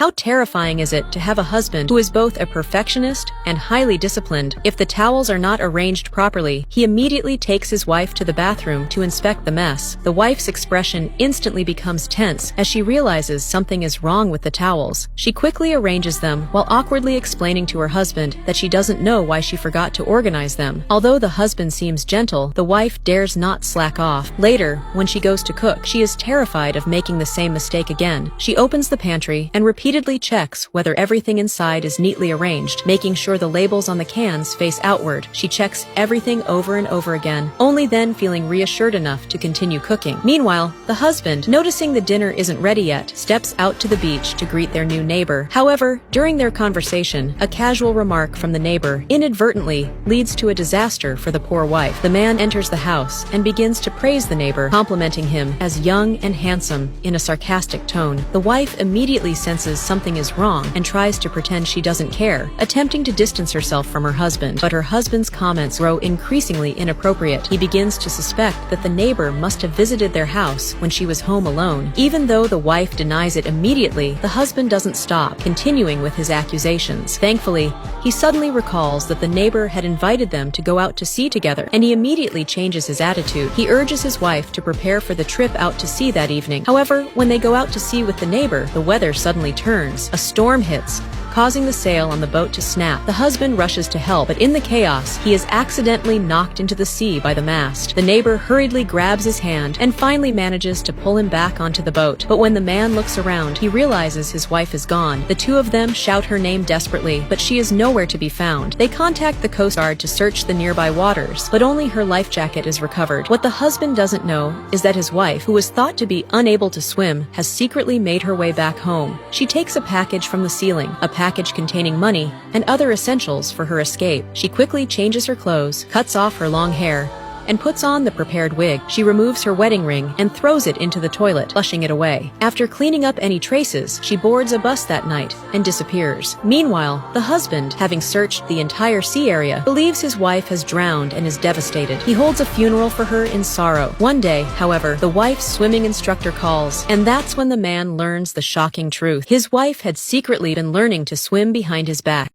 How terrifying is it to have a husband who is both a perfectionist and highly disciplined? If the towels are not arranged properly, he immediately takes his wife to the bathroom to inspect the mess. The wife's expression instantly becomes tense as she realizes something is wrong with the towels. She quickly arranges them while awkwardly explaining to her husband that she doesn't know why she forgot to organize them. Although the husband seems gentle, the wife dares not slack off. Later, when she goes to cook, she is terrified of making the same mistake again. She opens the pantry and repeatedly checks whether everything inside is neatly arranged, making sure the labels on the cans face outward. She checks everything over and over again, only then feeling reassured enough to continue cooking. Meanwhile, the husband, noticing the dinner isn't ready yet, steps out to the beach to greet their new neighbor. However, during their conversation, a casual remark from the neighbor inadvertently leads to a disaster for the poor wife. The man enters the house and begins to praise the neighbor, complimenting him as young and handsome in a sarcastic tone. The wife immediately senses something is wrong and tries to pretend she doesn't care, attempting to distance herself from her husband. But her husband's comments grow increasingly inappropriate. He begins to suspect that the neighbor must have visited their house when she was home alone. Even though the wife denies it immediately, the husband doesn't stop, continuing with his accusations. Thankfully, he suddenly recalls that the neighbor had invited them to go out to sea together, and he immediately changes his attitude. He urges his wife to prepare for the trip out to sea that evening. However, when they go out to sea with the neighbor, the weather suddenly turns. A storm hits, causing the sail on the boat to snap. The husband rushes to help, but in the chaos, he is accidentally knocked into the sea by the mast. The neighbor hurriedly grabs his hand and finally manages to pull him back onto the boat. But when the man looks around, he realizes his wife is gone. The two of them shout her name desperately, but she is nowhere to be found. They contact the Coast Guard to search the nearby waters, but only her life jacket is recovered. What the husband doesn't know is that his wife, who was thought to be unable to swim, has secretly made her way back home. She takes a package from the ceiling, a package containing money and other essentials for her escape. She quickly changes her clothes, cuts off her long hair, and puts on the prepared wig. She removes her wedding ring and throws it into the toilet, flushing it away. After cleaning up any traces, she boards a bus that night and disappears. Meanwhile, the husband, having searched the entire sea area, believes his wife has drowned and is devastated. He holds a funeral for her in sorrow. One day, however, the wife's swimming instructor calls, and that's when the man learns the shocking truth. His wife had secretly been learning to swim behind his back.